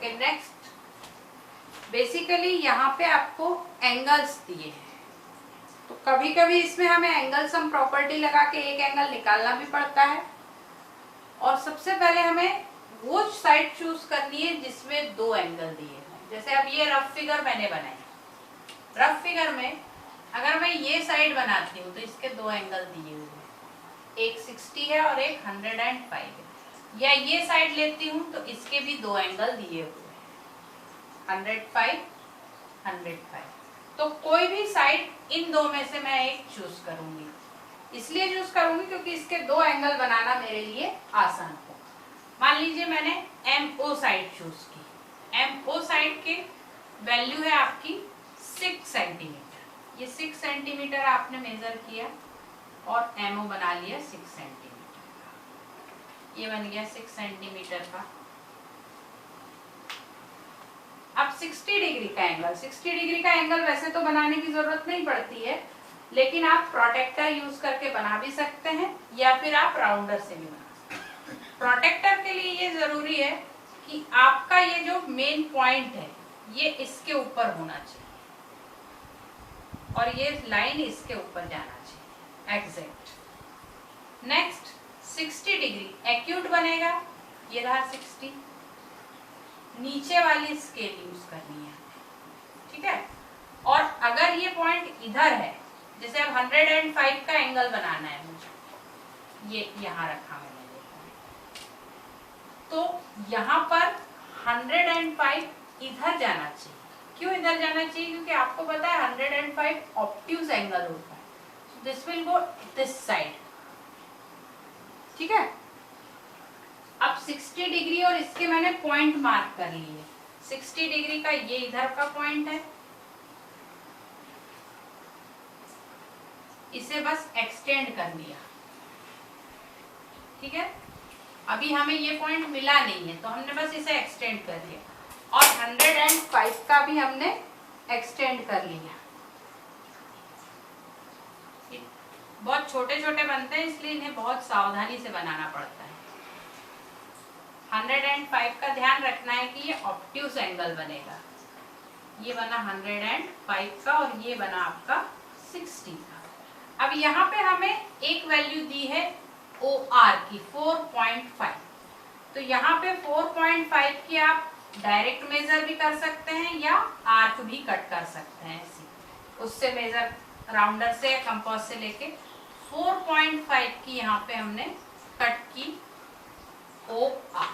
Okay next, basically यहाँ पे आपको एंगल्स दिए हैं, तो कभी कभी इसमें हमें एंगल सम प्रॉपर्टी लगा के एक एंगल निकालना भी पड़ता है। और सबसे पहले हमें वो साइड चूज करनी है जिसमें दो एंगल दिए हैं। जैसे अब ये रफ फिगर मैंने बनाई, रफ फिगर में अगर मैं ये साइड बनाती हूँ तो इसके दो एंगल दिए हुए हैं, एक 60 है और एक 105 है। या ये साइड लेती हूँ तो इसके भी दो एंगल दिए हुए हैं, 105 105। तो कोई भी साइड इन दो में से मैं एक चूज करूंगी, इसलिए चूज करूंगी क्योंकि इसके दो एंगल बनाना मेरे लिए आसान हो। मान लीजिए मैंने MO साइड चूज की, MO साइड के वैल्यू है आपकी 6 सेंटीमीटर। ये 6 सेंटीमीटर आपने मेजर किया और MO बना लिया 6 सेंटीमीटर का, ये बन गया 6 सेंटीमीटर का। अब 60 डिग्री का एंगल, 60 डिग्री का एंगल वैसे तो बनाने की जरूरत नहीं पड़ती है, लेकिन आप प्रोटेक्टर यूज करके बना भी सकते हैं या फिर आप राउंडर से भी बना सकते हैं। प्रोटेक्टर के लिए ये जरूरी है कि आपका ये जो मेन पॉइंट है ये इसके ऊपर होना चाहिए और ये लाइन इसके ऊपर जाना चाहिए एग्जैक्ट। नेक्स्ट 60 डिग्री एक्यूट बनेगा, ये रहा 60, नीचे वाली स्केल यूज करनी है, ठीक है। और अगर ये पॉइंट इधर है, जैसे अब 105 का एंगल बनाना है मुझे, ये यहाँ रखा मैंने, तो यहाँ पर 105 इधर जाना चाहिए। क्यों इधर जाना चाहिए? क्योंकि आपको पता है 105 ऑब्ट्यूज एंगल होता है, so this will go this side, ठीक है। अब 60 डिग्री और इसके मैंने पॉइंट मार्क कर लिए। 60 डिग्री का ये इधर का पॉइंट है, इसे बस एक्सटेंड कर लिया, ठीक है। अभी हमें ये पॉइंट मिला नहीं है तो हमने बस इसे एक्सटेंड कर लिया और 105 का भी हमने एक्सटेंड कर लिया। बहुत छोटे छोटे बनते हैं इसलिए इन्हें बहुत सावधानी से बनाना पड़ता है। 105 का ध्यान रखना है कि ये ऑब्ट्यूज एंगल बनेगा। ये बना 105 का और ये बना आपका 60 का। अब यहाँ पे हमें एक वैल्यू दी है OR की 4.5, तो यहाँ पे 4.5 की आप डायरेक्ट मेजर भी कर सकते हैं या आर्क भी कट कर सकते हैं, उससे मेजर राउंडर से या कंपास से लेके 4.5 की यहाँ पे हमने कट की OR।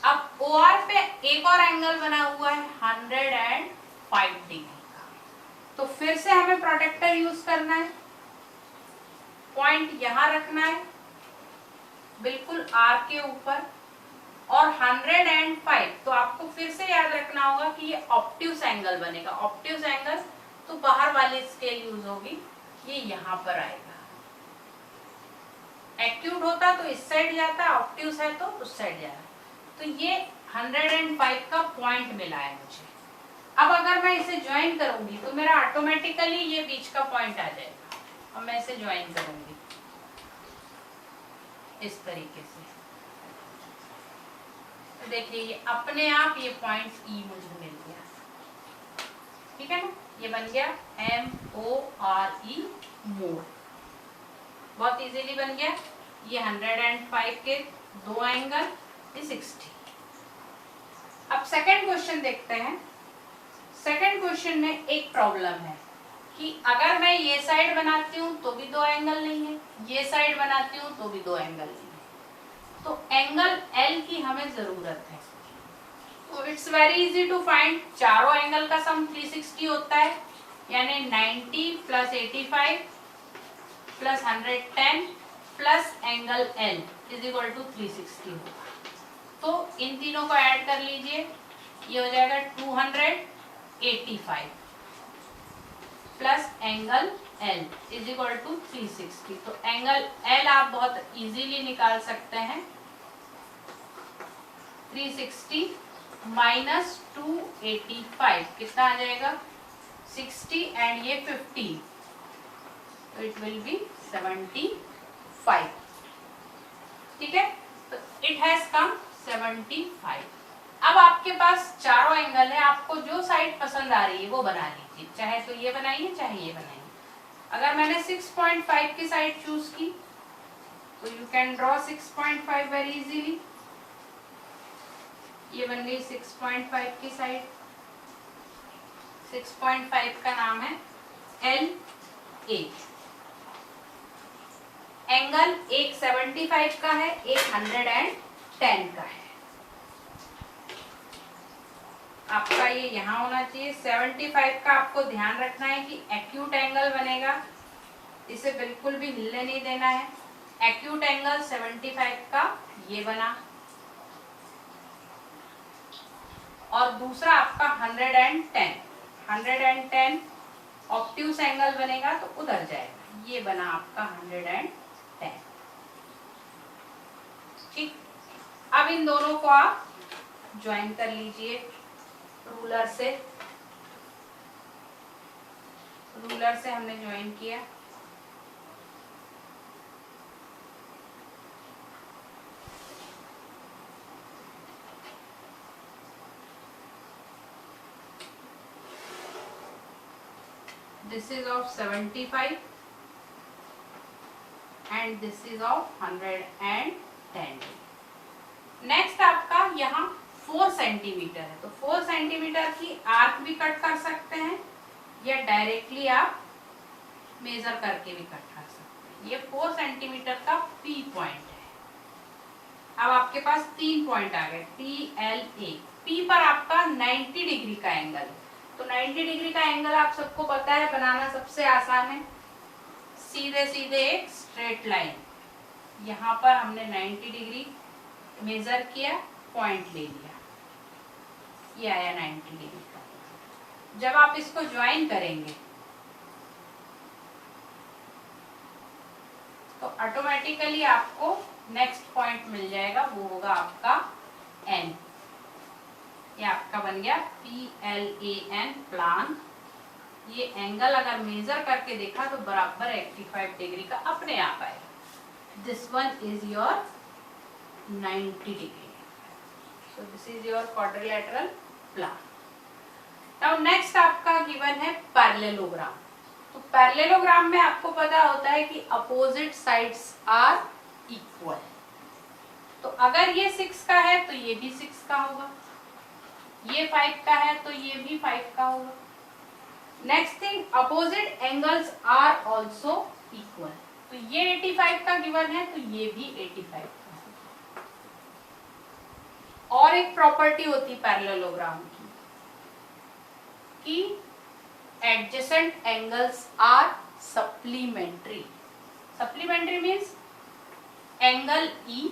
अब OR पे एक और एंगल बना हुआ है 105 डिग्री का, तो फिर से हमें प्रोटेक्टर यूज करना है। पॉइंट यहाँ रखना है बिल्कुल R के ऊपर और 105, तो आपको फिर से याद रखना होगा कि ये ऑब्ट्यूज एंगल बनेगा। ऑब्ट्यूज एंगल तो बाहर वाली स्केल यूज होगी, ये यहाँ पर आएगा। एक्यूट होता तो इस साइड जाता, ऑब्ट्यूज है तो उस साइड जाता। तो ये 105 का पॉइंट मिला है मुझे। अब अगर मैं इसे ज्वाइन करूंगी तो मेरा ऑटोमेटिकली ये बीच का पॉइंट आ जाएगा और मैं इसे ज्वाइन करूंगी इस तरीके से। तो देखिए ये अपने आप ये पॉइंट E मुझे मिल गया, ठीक है ना। ये बन गया MORE मोर, बहुत इजीली बन गया। ये 105 के दो एंगल, ये 60। अब सेकंड क्वेश्चन देखते हैं। सेकंड क्वेश्चन में एक प्रॉब्लम है कि अगर मैं ये साइड बनाती हूँ तो भी दो एंगल नहीं है, ये साइड बनाती हूँ तो भी दो एंगल नहीं है, तो एंगल L की हमें जरूरत है। तो it's very easy to find. चारों एंगल का सम 360 होता है, यानी 90 plus 85 plus 110 plus angle L is equal to 360 होगा। तो इन तीनों को ऐड कर लीजिए, ये हो जाएगा 285 plus angle L is equal to 360। तो एंगल L आप बहुत इजीली निकाल सकते हैं। 360 माइनस 285 कितना आ जाएगा? 60 एंड ये 50, तो इट विल बी 75, ठीक है। तो इट हैज कम 75। अब आपके पास चारों एंगल है, आपको जो साइड पसंद आ रही है वो बना लीजिए, चाहे तो ये बनाइए चाहे ये बनाइए। अगर मैंने 6.5 की साइड चूज की तो you can draw 6.5 very easily. ये बन गई 6.5 की साइड। 6.5 का नाम है LA। एंगल एक 75 का है, एक 110 का है। आपका ये यहाँ होना चाहिए। 75 का आपको ध्यान रखना है कि एक्यूट एंगल बनेगा, इसे बिल्कुल भी हिलने नहीं देना है। एक्यूट एंगल 75 का ये बना, और दूसरा आपका 110 ऑब्ट्यूस एंगल बनेगा तो उधर जाएगा, ये बना आपका 110। ठीक, अब इन दोनों को आप ज्वाइन कर लीजिए रूलर से। रूलर से हमने ज्वाइन किया। This is of 75 and this is of 110। Next आपका यहाँ 4 सेंटीमीटर है, तो 4 सेंटीमीटर की आर्क भी कट कर सकते हैं या डायरेक्टली आप मेजर करके भी कट कर सकते हैं। ये 4 सेंटीमीटर का P पॉइंट है। अब आपके पास 3 पॉइंट आ गए PLA। P पर आपका 90 डिग्री का एंगल है, तो 90 डिग्री का एंगल आप सबको पता है बनाना सबसे आसान है। सीधे सीधे एक स्ट्रेट लाइन, यहाँ पर हमने 90 डिग्री मेजर किया, पॉइंट ले लिया, ये आया 90 डिग्री का। जब आप इसको ज्वाइन करेंगे तो ऑटोमेटिकली आपको नेक्स्ट पॉइंट मिल जाएगा, वो होगा आपका N। ये आपका बन गया PLAN प्लान। ये एंगल अगर मेजर करके देखा तो बराबर 85 डिग्री का अपने आप आएगा। This one is your 90 degree. So this is your quadrilateral plan. Now next आपका गिवन है पैरेललोग्राम। तो पैरेललोग्राम में आपको पता होता है कि अपोजिट साइड्स आर इक्वल। तो अगर ये 6 का है तो ये भी 6 का होगा, ये 5 का है तो ये भी 5 का होगा। Next thing, opposite angles are also equal. तो ये 85 का गिवन है तो ये भी 85 का होगा। और एक प्रॉपर्टी होती पैरेललोग्राम की कि adjacent angles are supplementary. Supplementary means angle E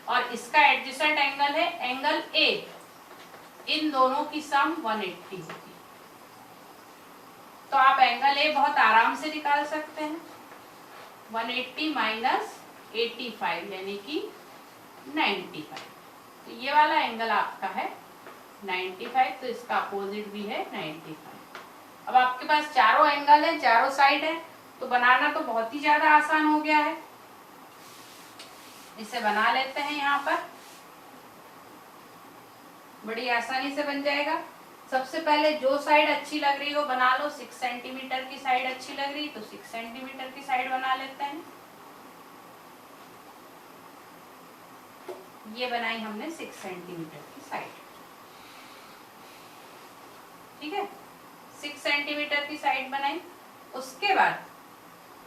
और इसका एडजेसेंट एंगल है एंगल A, इन दोनों की सम 180 होगी। तो आप एंगल A बहुत आराम से निकाल सकते हैं। 180 माइनस 85 यानी कि 95। तो ये वाला एंगल आपका है 95, तो इसका अपोजिट भी है 95। अब आपके पास चारों एंगल है, चारों साइड है, तो बनाना तो बहुत ही ज्यादा आसान हो गया है। इसे बना लेते हैं, यहाँ पर बड़ी आसानी से बन जाएगा। सबसे पहले जो साइड अच्छी लग रही हो बना लो। 6 सेंटीमीटर की साइड अच्छी लग रही तो 6 सेंटीमीटर की साइड बना लेते हैं। ये बनाई हमने 6 सेंटीमीटर की साइड, ठीक है। 6 सेंटीमीटर की साइड बनाई। उसके बाद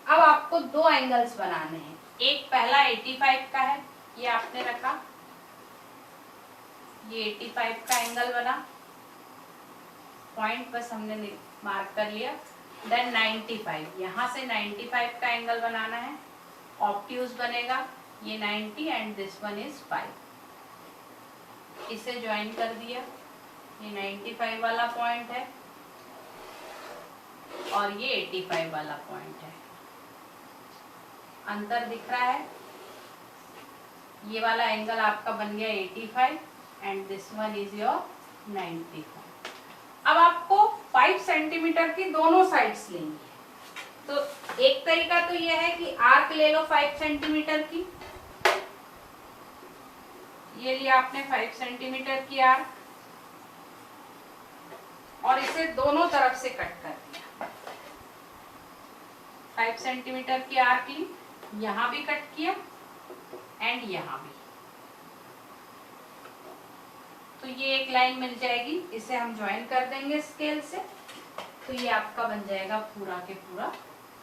अब आपको दो एंगल्स बनाने हैं। एक पहला 85 का है, ये आपने रखा, ये 85 का एंगल बना, पॉइंट बस हमने मार्क कर लिया। देन 95, यहाँ से 95 का एंगल बनाना है, ऑब्ट्यूज बनेगा, ये 90 एंड दिस वन इज 5। इसे ज्वाइन कर दिया, ये 95 वाला पॉइंट है और ये 85 वाला पॉइंट है। अंतर दिख रहा है, ये वाला एंगल आपका बन गया 85 and this one is your 95। अब आपको 5 सेंटीमीटर की दोनों साइड्स लेंगे। तो एक तरीका तो ये है कि आर्क ले लो 5 सेंटीमीटर की, ये लिया आपने 5 सेंटीमीटर की आर्क और इसे दोनों तरफ से कट कर दिया। 5 सेंटीमीटर की आर्क ली, यहां भी कट किया एंड यहां भी, तो ये एक लाइन मिल जाएगी। इसे हम ज्वाइन कर देंगे स्केल से, तो ये आपका बन जाएगा पूरा के पूरा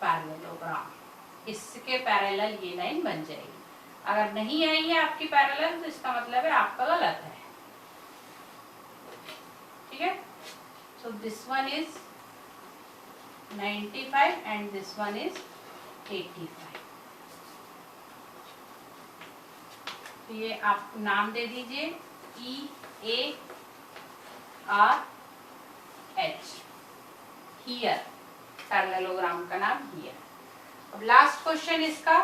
पैरेललोग्राम। इसके पैरेलल ये लाइन बन जाएगी। अगर नहीं आई है आपकी पैरेलल तो इसका मतलब है आपका गलत है। ठीक है, so this one is 95 and this one is 85। तो ये आप नाम दे दीजिए EARH, हियर, पैरेललोग्राम का नाम हियर। अब लास्ट क्वेश्चन इसका,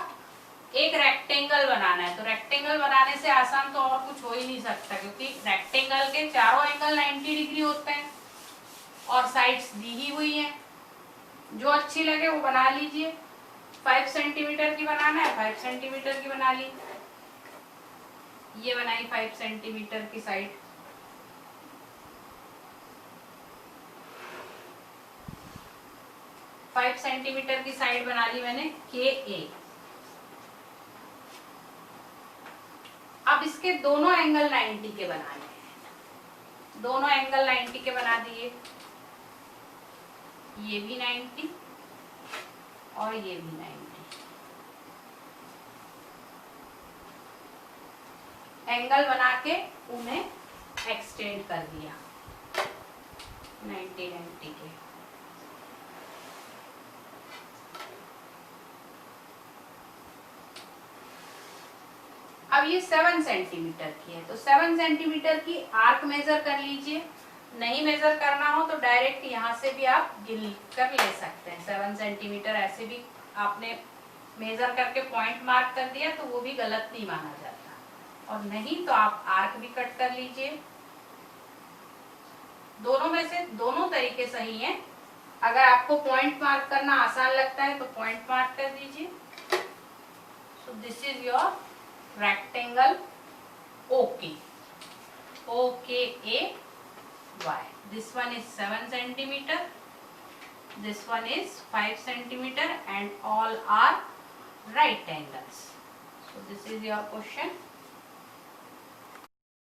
एक रेक्टेंगल बनाना है। तो रेक्टेंगल बनाने से आसान तो और कुछ हो ही नहीं सकता, क्योंकि रेक्टेंगल के चारों एंगल 90 डिग्री होते हैं और साइड्स दी ही हुई हैं। जो अच्छी लगे वो बना लीजिए। 5 सेंटीमीटर की बनाना है, 5 सेंटीमीटर की बना ली। ये बनाई 5 सेंटीमीटर की साइड। फाइव सेंटीमीटर की साइड बना ली मैंने KA। अब इसके दोनों एंगल 90 के बनाने हैं। दोनों एंगल 90 के बना दिए, ये भी 90 और ये भी 90। एंगल बना के उन्हें एक्सटेंड कर दिया 90 के। अब ये 7 सेंटीमीटर की है, तो 7 सेंटीमीटर की आर्क मेजर कर लीजिए। नहीं मेजर करना हो तो डायरेक्ट यहाँ से भी आप गिन कर ले सकते हैं। 7 सेंटीमीटर ऐसे भी आपने मेजर करके पॉइंट मार्क कर दिया तो वो भी गलत नहीं माना जाता। और नहीं तो आप आर्क भी कट कर लीजिए। दोनों में से दोनों तरीके सही हैं। अगर आपको पॉइंट मार्क करना आसान लगता है तो पॉइंट मार्क कर दीजिए। So this is your rectangle OKAY. This one is 7 centimeter, this one is 5 centimeter and all are right angles. So this is your question.